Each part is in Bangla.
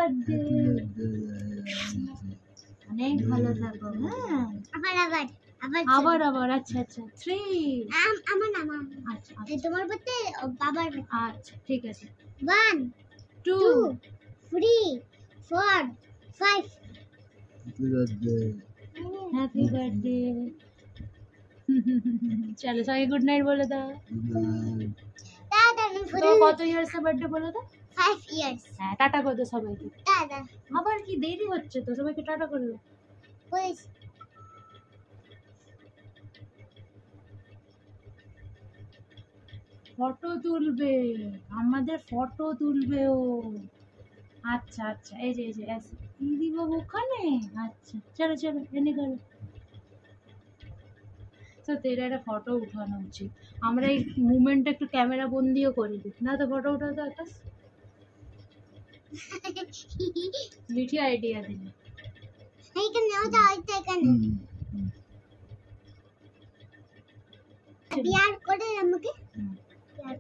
বার্থডে, অনেক ভালো থাকো। হ্যাঁ আবার আবার আবার আবার আবার। আচ্ছা আচ্ছা 3 আমার নাম। আচ্ছা তোমার বার্থডে বাবার। আচ্ছা ঠিক আছে। 1 2 3 4 5 হ্যাপি বার্থডে। চলো সবাই গুড নাইট বলে দাও। দাদা তো কত ইয়ার্স এর বার্থডে বলে দাও? 5 ইয়ার্স। হ্যাঁ টাটা করে দাও সবাইকে। দাদা আবার কি দেরি হচ্ছে তো, সবাইকে টাটা করে দাও। প্লিজ। ফটো তুলবে, আমাদের ফটো তুলবে ও। আচ্ছা আচ্ছা এই যে দিদি বাবু ওখানে। আচ্ছা চলো চলো এনে করো। তো তেরা একটা ফটো উঠানো উচিত। আমরা এই মুভমেন্টটা একটু ক্যামেরা বন্দিও করে দিই না তো, ফটো উঠাতে একটা মিঠি আইডিয়া দিলে। এইখানে ওটা ওইটা এখানে বিয়ার করে আমাকে বিয়ার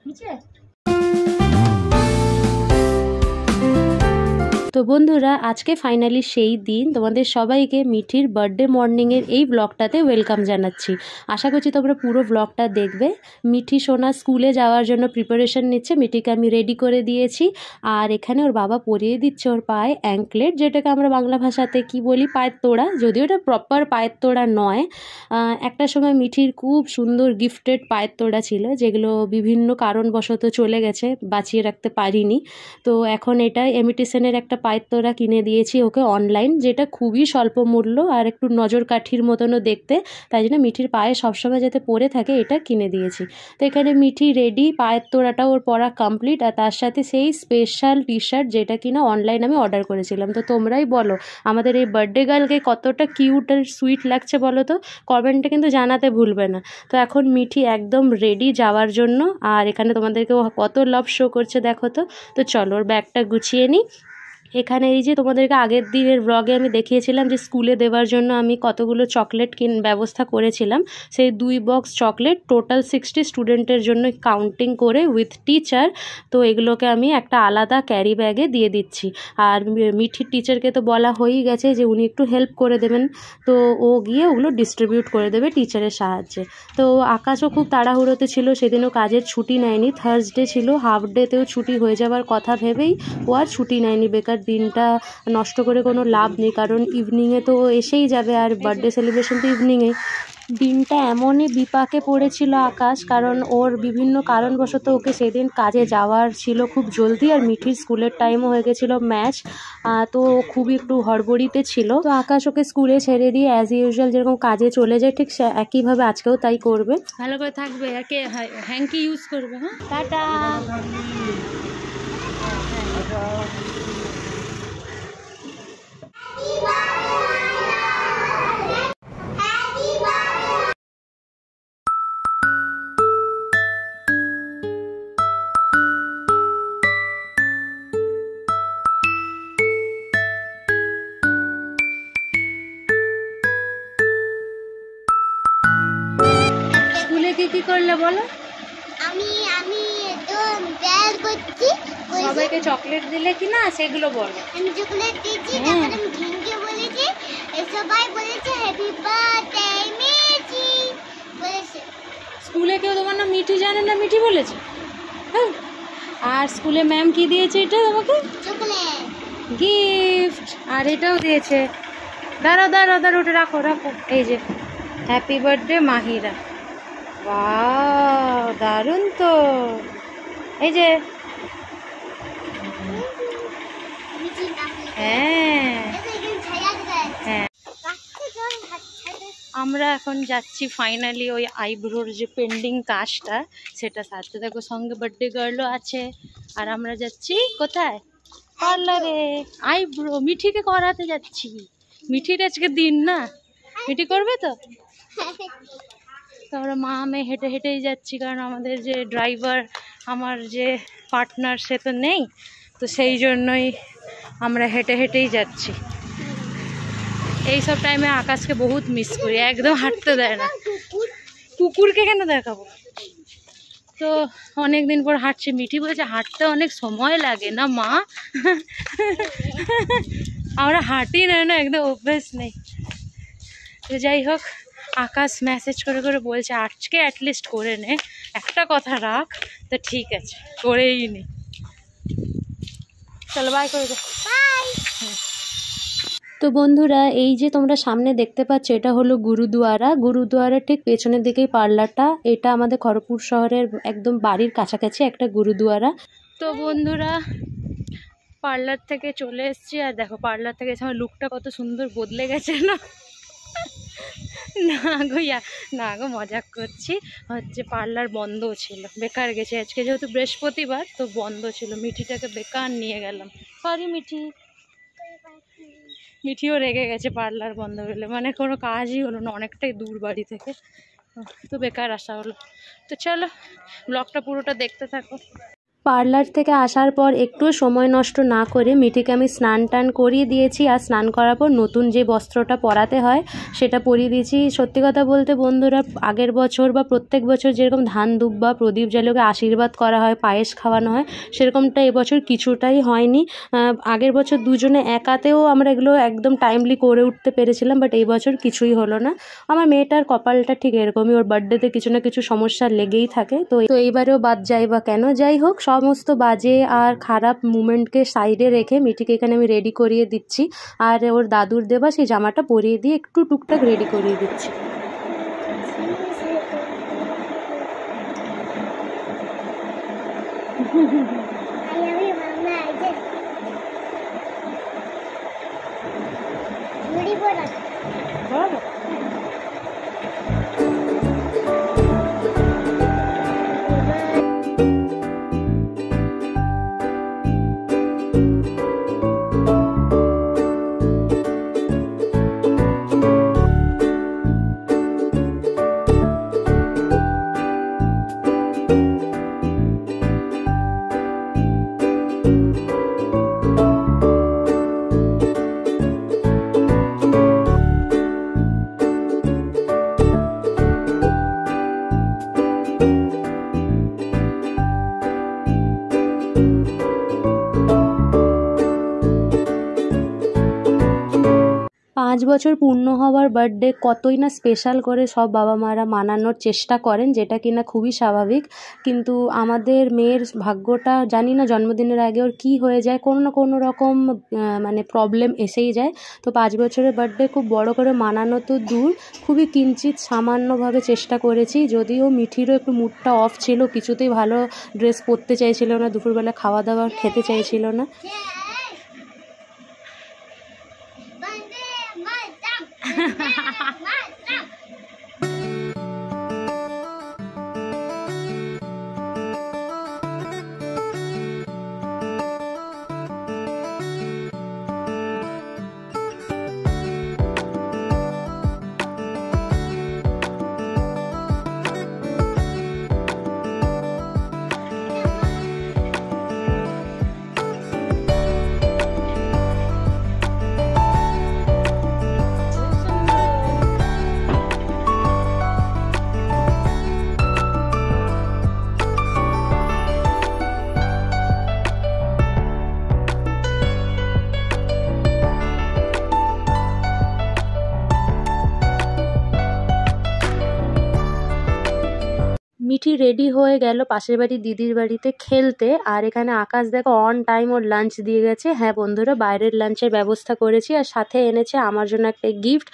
বুঝছে? তো বন্ধুরা আজকে ফাইনালি সেই দিন, তোমাদের সবাইকে মিঠির বার্থডে মর্নিংয়ের এই ব্লগটাতে ওয়েলকাম জানাচ্ছি। আশা করছি তোমরা পুরো ব্লগটা দেখবে। মিঠি সোনা স্কুলে যাওয়ার জন্য প্রিপারেশন নিচ্ছে, মিঠিকে আমি রেডি করে দিয়েছি। আর এখানে ওর বাবা পরিয়ে দিচ্ছে ওর পায়ে অ্যাঙ্কলেট, যেটাকে আমরা বাংলা ভাষাতে কি বলি পায়ের তোড়া, যদিও এটা প্রপার পায়ের তোড়া নয়। একটা সময় মিঠির খুব সুন্দর গিফটেড পায়ের তোড়া ছিল, যেগুলো বিভিন্ন কারণবশত চলে গেছে, বাঁচিয়ে রাখতে পারিনি। তো এখন এটা এমিটেশনের একটা পায়ের তোড়া কিনে দিয়েছি ওকে অনলাইন, যেটা খুবই স্বল্প মূল্য আর একটু নজর কাঠির মতনও দেখতে, তাই জন্য মিঠির পায়ে সবসময় যাতে পরে থাকে এটা কিনে দিয়েছি। তো এখানে মিঠি রেডি, পায়ের তোড়াটা ওর পরা কমপ্লিট, আর তার সাথে সেই স্পেশাল টি শার্ট যেটা কিনা অনলাইন আমি অর্ডার করেছিলাম। তো তোমরাই বলো আমাদের এই বার্থডে গার্লকে কতটা কিউট আর সুইট লাগছে বলো তো, কমেন্টে কিন্তু জানাতে ভুলবে না। তো এখন মিঠি একদম রেডি যাওয়ার জন্য, আর এখানে তোমাদেরকে কত লাভ শো করছে দেখো তো। তো চলো ওর ব্যাগটা গুছিয়ে নিই। এখানে এই যে তোমাদেরকে আগের দিনের ব্লগে আমি দেখিয়েছিলাম যে স্কুলে দেওয়ার জন্য আমি কতগুলো চকলেট ব্যবস্থা করেছিলাম। সেই 2 বক্স চকলেট টোটাল 60 স্টুডেন্টের জন্য কাউন্টিং করে উইথ টিচার। তো এগুলোকে আমি একটা আলাদা ক্যারি ব্যাগে দিয়ে দিচ্ছি। আর মিঠির টিচারকে তো বলা হয়েই গেছে যে উনি একটু হেল্প করে দেবেন, তো ও গিয়ে ওগুলো ডিস্ট্রিবিউট করে দেবে টিচারের সাহায্যে। তো আকাশও খুব তাড়াহুড়োতে ছিল, সেদিনও কাজের ছুটি নেয়নি, থার্সডে ছিল, হাফ ডেতেও ছুটি হয়ে যাওয়ার কথা ভেবেই ও আর ছুটি নেয়নি। বেকার দিনটা নষ্ট করে কোনো লাভ নেই, কারণ ইভিনিংয়ে তো এসেই যাবে, আর বার্থডে সেলিব্রেশন তো ইভিনিংয়ে। দিনটা এমনই বিপাকে পড়েছিল আকাশ, কারণ ওর বিভিন্ন কারণবশত ওকে সেদিন কাজে যাওয়ার ছিল খুব জলদি, আর মিঠির স্কুলের টাইমও হয়ে গেছিলো ম্যাচ, তো খুবই একটু হড়বড়িতে ছিল। তো আকাশ ওকে স্কুলে ছেড়ে দিয়ে অ্যাজ ইউজুয়াল যেরকম কাজে চলে যায়, ঠিক একইভাবে আজকেও তাই করবে। ভালো করে থাকবে, আর কে হ্যাঙ্কি ইউজ করবে। হ্যাঁ টাটা। স্কুলে কি করলে বলো? আমি তো ব্যাগ করছি, সবাইকে চকলেট দিলে কি না সেগুলো বলো। আমি চকলেট দিয়েছি, তারপরে আমি থ্যাংক ইউ বলেছি, সবাই বলেছে হ্যাপি বার্থডে মিঠি বলেছে। স্কুলে কেউ তোমার না মিঠি জানে না মিঠি বলেছে? হ্যাঁ। আর স্কুলে ম্যাম কি দিয়েছে এটা তোমাকে? Chocolate gift. আর এটাও দিয়েছে, দাঁড়াও ওটা রাখো। এই যে হ্যাপি বার্থডে মাহিরা। বাহ দারুণ তো। এই যে হ্যাঁ হ্যাঁ। আমরা এখন যাচ্ছি ফাইনালি ওই আইব্রোর যে পেন্ডিং কাজটা সেটা সারতে। দেখো সঙ্গে বার্থডে গার্লও আছে, আর আমরা যাচ্ছি কোথায়? পার্লারে আইব্রো মিঠিকে করাতে যাচ্ছি। মিঠির আজকে দিন না, মিঠি করবে তো। তো আমরা মা মেয়ে হেঁটে হেঁটেই যাচ্ছি, কারণ আমাদের যে ড্রাইভার আমার যে পার্টনার সে তো নেই, তো সেই জন্যই আমরা হেঁটে হেঁটেই যাচ্ছি। এই সব টাইমে আকাশকে বহুত মিস করি, একদম হাঁটতে দেয় না। কুকুরকে কেন দেখাবো? তো অনেক দিন পর হাঁটছি। মিঠি বলছে হাঁটতে অনেক সময় লাগে না মা। আমরা হাঁটি না একদম অভ্যেস নেই। তো যাই হোক, আকাশ মেসেজ করে করে বলছে আজকে অ্যাটলিস্ট করে নে, একটা কথা রাখ। তো ঠিক আছে, করেই নি। চলো বাই করে দে। তো বন্ধুরা, এই যে তোমরা সামনে দেখতে পাচ্ছ এটা হলো গুরুদুয়ারা। গুরুদুয়ারার ঠিক পেছনের দিকেই পার্লারটা। এটা আমাদের খড়গপুর শহরের একদম বাড়ির কাছাকাছি একটা গুরুদুয়ারা। তো বন্ধুরা, পার্লার থেকে চলে এসেছি। আর দেখো পার্লার থেকে এসে আমার লুকটা কত সুন্দর বদলে গেছে না? না গো মজাক করছি। হচ্ছে পার্লার বন্ধ ছিল, বেকার গেছে। আজকে যেহেতু বৃহস্পতিবার তো বন্ধ ছিল। মিঠিটাকে বেকার নিয়ে গেলাম। সরি মিঠি। মিঠিও রেগে গেছে পার্লার বন্ধ হলে, মানে কোনো কাজই হলো না, অনেকটাই দূর বাড়ি থেকে, তো বেকার আসা হলো। তো চলো ব্লগটা পুরোটা দেখতে থাকো। পার্লার থেকে আসার পর একটু সময় নষ্ট না করে মিঠিকে আমি স্নান টান করিয়ে দিয়েছি। আর স্নান করার পর নতুন যে বস্ত্রটা পরাতে হয় সেটা পরিয়ে দিয়েছি। সত্যি কথা বলতে বন্ধুরা, আগের বছর বা প্রত্যেক বছর যেরকম ধান দুব্বা প্রদীপ জ্বালিয়ে আশীর্বাদ করা হয়, পায়েস খাওয়ানো হয়, সেরকমটা এবছর কিছুটাই হয়নি। আগের বছর দুজনে একাতেও আমরা এগুলো একদম টাইমলি করে উঠতে পেরেছিলাম, বাট এই বছর কিছুই হলো না। আমার মেয়েটার কপালটা ঠিক এরকমই, ওর বার্থডেতে কিছু না কিছু সমস্যা লেগেই থাকে। তো এইবারেও বাদ যায় বা কেন, যাই হোক, সমস্ত বাজে আর খারাপ মুমেন্টকে সাইডে রেখে মিঠিকে এখানে আমি রেডি করিয়ে দিচ্ছি। আর ওর দাদুর দেবা সেই জামাটা পরিয়ে দিয়ে একটু টুকটাক রেডি করিয়ে দিচ্ছি। বছর পূর্ণ হওয়ার বার্থডে কতই না স্পেশাল করে সব বাবা মারা মানানোর চেষ্টা করেন, যেটা কিনা খুবই স্বাভাবিক। কিন্তু আমাদের মেয়ের ভাগ্যটা জানি না জন্মদিনের আগে ওর কী হয়ে যায়, কোনো না কোনো রকম মানে প্রবলেম এসেই যায়। তো 5 বছরের বার্থডে খুব বড় করে মানানো তো দূর, খুবই কিঞ্চিত সামান্যভাবে চেষ্টা করেছি। যদিও মিঠিরও একটু মুডটা অফ ছিল, কিছুতেই ভালো ড্রেস পরতে চাইছিল না, দুপুরবেলা খাওয়া দাওয়া খেতে চাইছিল না। মিঠি রেডি হয়ে গেল পাশের বাড়ির দিদির বাড়িতে খেলতে। আর এখানে আকাশ দেখো অন টাইম ওর লাঞ্চ দিয়ে গেছে। হ্যাঁ বন্ধুরা, বাইরের লাঞ্চের ব্যবস্থা করেছি, আর সাথে এনেছে আমার জন্য একটা গিফট।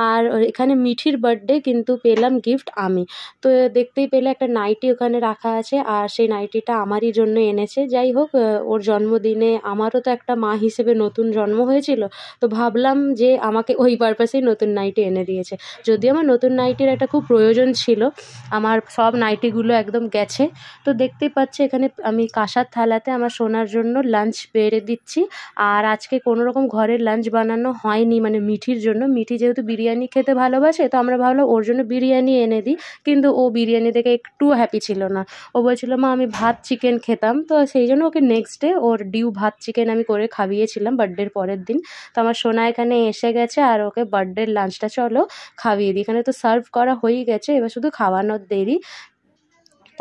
আর এখানে মিঠির বার্থডে, কিন্তু পেলাম গিফট আমি। তো দেখতেই পেলে একটা নাইটি ওখানে রাখা আছে, আর সেই নাইটিটা আমারই জন্য এনেছে। যাই হোক, ওর জন্মদিনে আমারও তো একটা মা হিসেবে নতুন জন্ম হয়েছিল, তো ভাবলাম যে আমাকে ওই পারপাসেই নতুন নাইটি এনে দিয়েছে। যদিও আমার নতুন নাইটির একটা খুব প্রয়োজন ছিল, আমার সব নাইটিগুলো একদম গেছে। তো দেখতেই পাচ্ছি এখানে আমি কাঁসার থালাতে আমার সোনার জন্য লাঞ্চ বেড়ে দিচ্ছি। আর আজকে কোনো রকম ঘরের লাঞ্চ বানানো হয়নি, মানে মিঠির জন্য। মিঠি যেহেতু বিরিয়ানি খেতে ভালোবাসে, তো আমরা ভাবলাম ওর জন্য বিরিয়ানি এনে দিই, কিন্তু ও বিরিয়ানি দেখে একটু হ্যাপি ছিল না। ও বলছিল মা আমি ভাত চিকেন খেতাম। তো সেই জন্য ওকে নেক্সট ডে ওর ডিউ ভাত চিকেন আমি করে খাইয়েছিলাম বার্থডের পরের দিন। তো আমার সোনা এখানে এসে গেছে, আর ওকে বার্থডের লাঞ্চটা চলো খাইয়ে দিই। এখানে তো সার্ভ করা হয়েই গেছে, এবার শুধু খাওয়ানোর দেরি।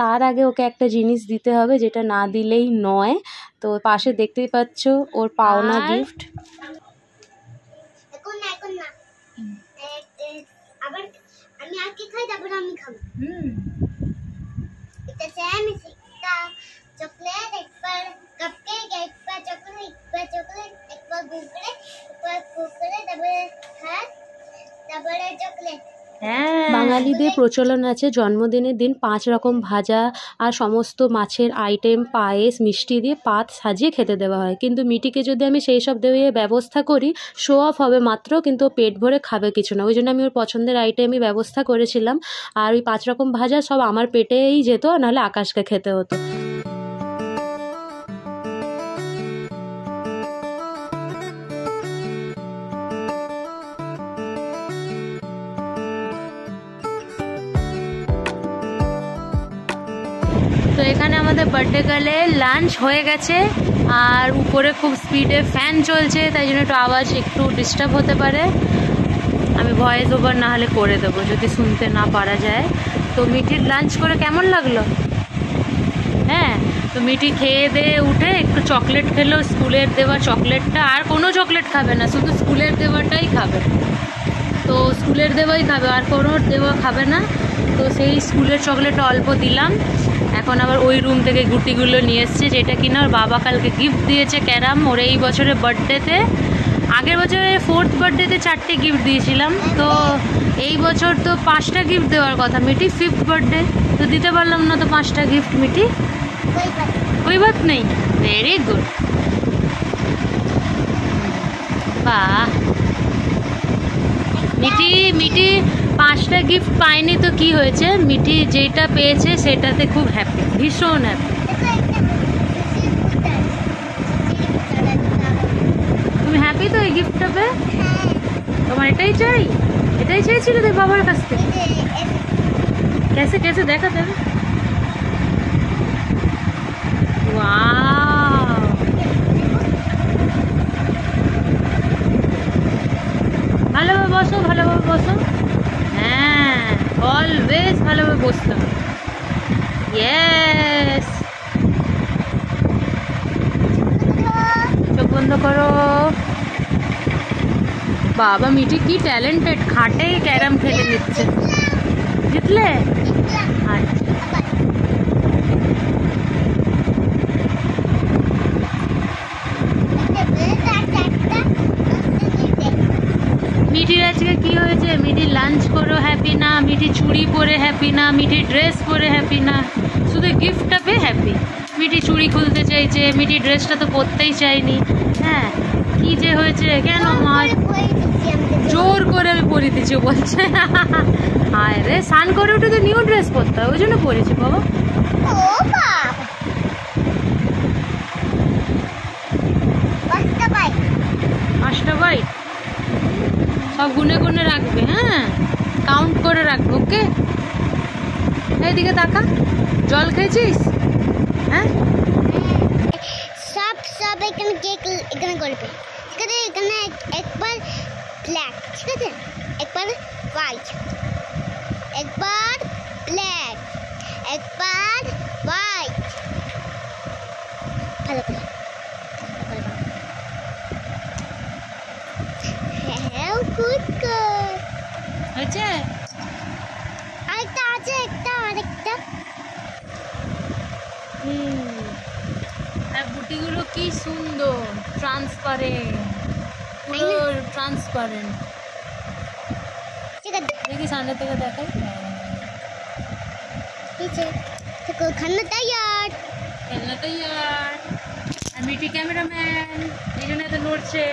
তার আগে ওকে একটা জিনিস দিতে হবে, যেটা না দিলেই নয়। তো পাশে দেখতেই পাচ্ছ ওর পাওনা গিফট। এখন না আবার আমি আজকে খাই, তারপর আমি খাবো। এটা স্যান্ডউইচ, একটা চকলেট, একবার কাপকেক, একবার চকলেট, একবার চকলেট, একবার কুরকুরে, তারপরে চকলেট। বাঙালিদের প্রচলন আছে জন্মদিনের দিন 5 রকম ভাজা আর সমস্ত মাছের আইটেম, পায়েস, মিষ্টি দিয়ে পাত সাজিয়ে খেতে দেওয়া হয়। কিন্তু মিটিকে যদি আমি সেই সব দিয়ে ব্যবস্থা করি, শো অফ হবে মাত্র, কিন্তু পেট ভরে খাবে কিছু না। ওই জন্য আমি ওর পছন্দের আইটেমই ব্যবস্থা করেছিলাম। আর ওই 5 রকম ভাজা সব আমার পেটেই যেত, নাহলে আকাশকে খেতে হতো। তো এখানে আমাদের বার্থডে গার্লে লাঞ্চ হয়ে গেছে, আর উপরে খুব স্পিডে ফ্যান চলছে, তাই জন্য একটু আওয়াজ একটু ডিস্টার্ব হতে পারে। আমি ভয়েস ওভার না হলে করে দেবো যদি শুনতে না পারা যায়। তো মিঠির লাঞ্চ করে কেমন লাগলো? হ্যাঁ, তো মিঠি খেয়ে দিয়ে উঠে একটু চকলেট খেলো, স্কুলের দেওয়া চকলেটটা। আর কোনো চকলেট খাবে না, শুধু স্কুলের দেওয়াটাই খাবে। তো স্কুলের দেওয়াই খাবে, আর কোনো দেওয়া খাবে না। তো সেই স্কুলের চকলেটটা অল্প দিলাম। এখন আবার ওই রুম থেকে গুটিগুলো নিয়ে এসছে, যেটা কিনা ওর বাবা কালকে গিফট দিয়েছে ক্যারাম ওর এই বছরের বার্থডেতে। আগের বছরে 4th বার্থডেতে 4টে গিফট দিয়েছিলাম, তো এই বছর তো 5টা গিফট দেওয়ার কথা। মিটি 5th বার্থডে, তো দিতে পারলাম না তো 5টা গিফট। মিটি कोई बात नहीं, वेरी गुड। বাহ, মিটি 5টা গিফট পায়নি তো কি হয়েছে, মিটি যেটা পেয়েছে সেটাতে খুব হ্যাপি, ভীষণ হ্যাপি। তুমি হ্যাপি তো এই গিফটটা পেয়ে? তোমার এটাই চাই? এটাই চেয়েছিলে তোর বাবার কাছ থেকে? कैसे कैसे দেখা যাবে? ওয়াও, ভালোভাবে বসো, ভালোভাবে বসো। হ্যাঁ, অলওয়েজ ভালোভাবে বসতে হবে। ইয়েস, চোখ বন্ধ করো। বাবা, মিটি কি ট্যালেন্টেড, খাটেই ক্যারাম খেলে নিচ্ছে। জিতলে? আচ্ছা, মিঠির আজকে কি হয়েছে? মিঠি লাঞ্চ করে হ্যাপি না, মিঠি চুড়ি পরে হ্যাপি না, মিঠি ড্রেস পরে হ্যাপি না, শুধু গিফটটা পেয়ে হ্যাপি। মিঠি চুড়ি খুলতে চাইছে, মিঠি ড্রেসটা তো পরতেই চাইনি। হ্যাঁ, কি যে হয়েছে, কেন মা জোর করে আমি পরিয়ে দিচ্ছি বলছে। হায় রে, স্নান করে উঠে তো নিউ ড্রেস পরতে হয়, ওই জন্য পরেছি বাবা। পাঁচটা বাইট সব গুনে গুনে রাখবে, হ্যাঁ, কাউন্ট করে রাখবে, ওকে? এইদিকে তাকা, জল খেয়েছিস? হ্যাঁ, সব সব এখানে কেক এখানে করবে, ঠিক আছে? এখানে একবার ব্ল্যাক, ঠিক আছে, একবার হোয়াইট, একবার ব্ল্যাক, একবার হোয়াইট। ভালো করে হ্যাঁ, গুড গুড হয়েছে। আরেকটা আছে, আরেকটা। আর বুটিগুলো কি সুন্দর, ট্রান্সপারেন্ট, পুরো ট্রান্সপারেন্ট। ঠিক আছে, দেখি সামনে থেকে দেখাই। দেখো, খানা তৈয়ার, খেলনা তৈয়ার। আর মিটি ক্যামেরাম্যান, এই জন্য তো নড়ছে।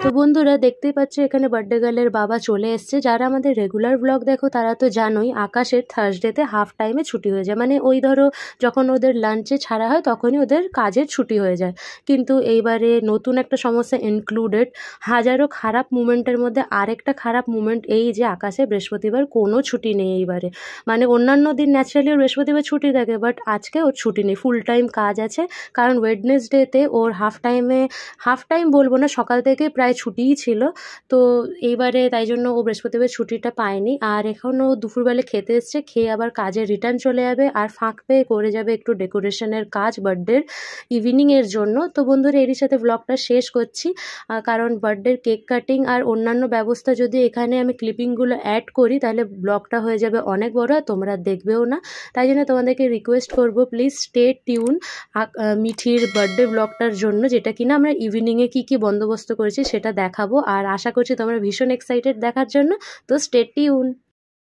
তো বন্ধুরা, দেখতেই পাচ্ছ এখানে বার্থডে গার্লের বাবা চলে এসছে। যারা আমাদের রেগুলার ব্লগ দেখো তারা তো জানোই আকাশের থার্সডেতে হাফ টাইমে ছুটি হয়ে যায়, মানে ওই ধরো যখন ওদের লাঞ্চে ছাড়া হয় তখনই ওদের কাজের ছুটি হয়ে যায়। কিন্তু এইবারে নতুন একটা সমস্যা ইনক্লুডেড, হাজারো খারাপ মুমেন্টের মধ্যে আরেকটা খারাপ মুমেন্ট এই যে আকাশে বৃহস্পতিবার কোনো ছুটি নেই এইবারে। মানে অন্যান্য দিন ন্যাচারালি ওর বৃহস্পতিবার ছুটি থাকে, বাট আজকে ওর ছুটি নেই, ফুল টাইম কাজ আছে। কারণ ওয়েডনেসডেতে ওর হাফ টাইম বলবো না, সকাল থেকে প্রায় প্রায় ছুটিই ছিল, তো এইবারে তাই জন্য ও বৃহস্পতিবার ছুটিটা পায়নি। আর এখনও দুপুরবেলা খেতে এসছে, খেয়ে আবার কাজে রিটার্ন চলে যাবে, আর ফাঁক পেয়ে করে যাবে একটু ডেকোরেশনের কাজ বার্থডের ইভিনিংয়ের জন্য। তো বন্ধুরা এরই সাথে ব্লগটা শেষ করছি, কারণ বার্থডের কেক কাটিং আর অন্যান্য ব্যবস্থা যদি এখানে আমি ক্লিপিংগুলো অ্যাড করি তাহলে ব্লগটা হয়ে যাবে অনেক বড়, আর তোমরা দেখবেও না। তাই জন্য তোমাদেরকে রিকোয়েস্ট করব, প্লিজ স্টে টিউন মিঠির বার্থডে ব্লগটার জন্য, যেটা কিনা আমরা ইভিনিংয়ে কী কী বন্দোবস্ত করেছি সেটা দেখাবো। আর আশা করছি তোমরা ভীষণ এক্সাইটেড দেখার জন্য, তো স্টে টিউন।